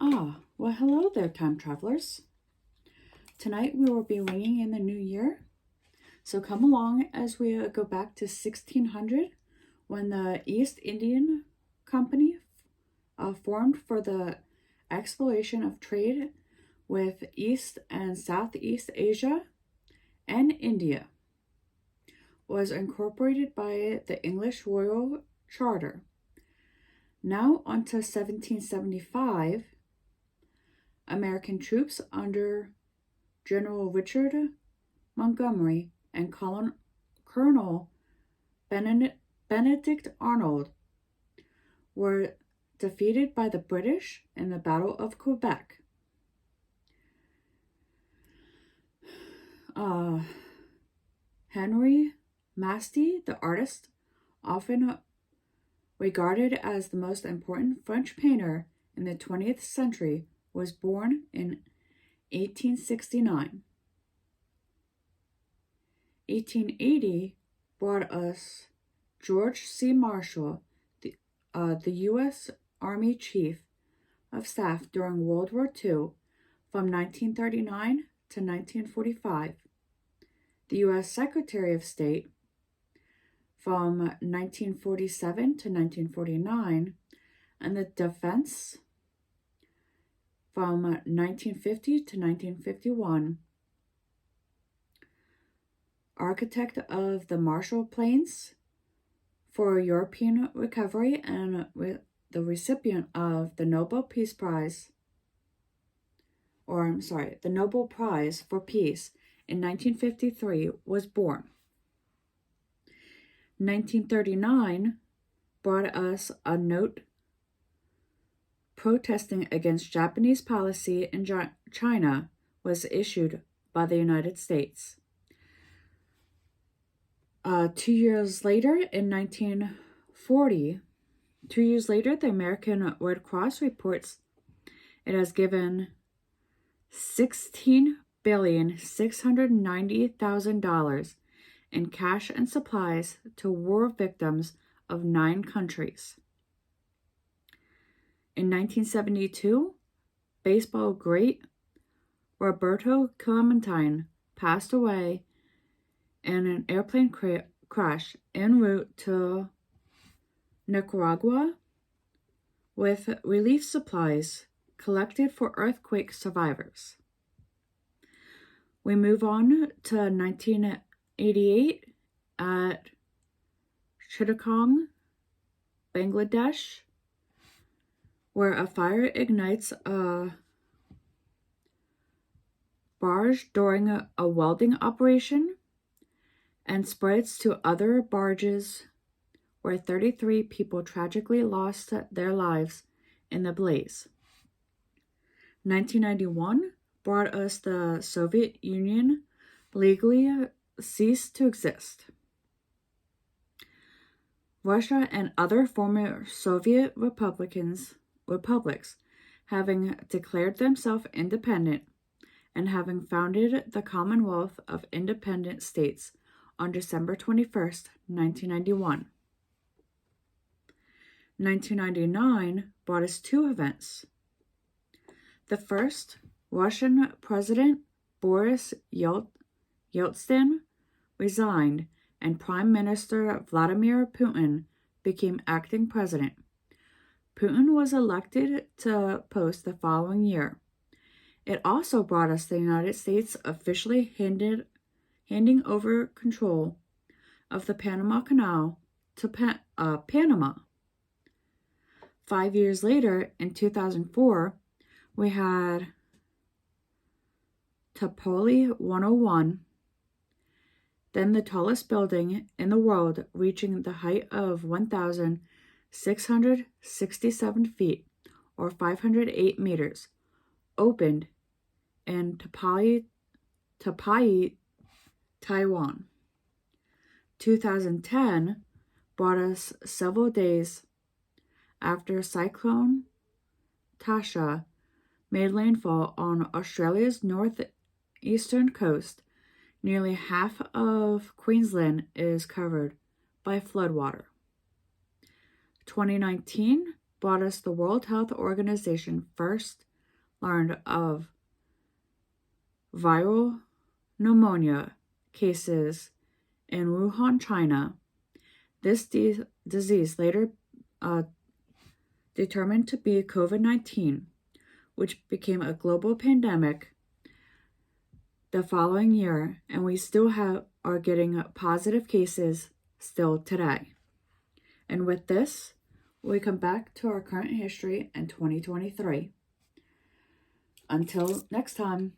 Well, hello there, time travelers. Tonight we will be ringing in the new year. So come along as we go back to 1600 when the East Indian Company formed for the exploration of trade with East and Southeast Asia and India. Was incorporated by the English Royal Charter. Now on to 1775. American troops under General Richard Montgomery and Colonel Benedict Arnold were defeated by the British in the Battle of Quebec. Henry Masty, the artist, often regarded as the most important French painter in the 20th century, was born in 1869. 1880 brought us George C. Marshall, the U.S. Army Chief of Staff during World War II from 1939 to 1945, the U.S. Secretary of State from 1947 to 1949, and the Defense from 1950 to 1951. Architect of the Marshall Plans for European recovery and the recipient of the Nobel Peace Prize, the Nobel Prize for Peace in 1953, was born. 1939 brought us a note protesting against Japanese policy in China was issued by the United States. 2 years later, in 1940, 2 years later, the American Red Cross reports it has given $16,690,000 in cash and supplies to war victims of 9 countries. In 1972, baseball great Roberto Clemente passed away in an airplane crash en route to Nicaragua with relief supplies collected for earthquake survivors. We move on to 1988 at Chittagong, Bangladesh, where a fire ignites a barge during a welding operation and spreads to other barges, where 33 people tragically lost their lives in the blaze. 1991 brought us the Soviet Union legally ceased to exist. Russia and other former Soviet republics having declared themselves independent and having founded the Commonwealth of Independent States on December 21st, 1991. 1999 brought us 2 events. The first, Russian President Boris Yeltsin resigned and Prime Minister Vladimir Putin became acting president. Putin was elected to post the following year. It also brought us the United States officially handing over control of the Panama Canal to Panama. 5 years later, in 2004, we had Tapoli 101, then the tallest building in the world, reaching the height of 1,667 feet, or 508 meters, opened in Taipei, Taiwan. 2010 brought us several days after Cyclone Tasha made landfall on Australia's northeastern coast. Nearly half of Queensland is covered by floodwater. 2019 brought us the World Health Organization first learned of viral pneumonia cases in Wuhan, China. This disease later determined to be COVID-19, which became a global pandemic the following year, and we still are getting positive cases still today. And with this, we come back to our current history in 2023. Until next time.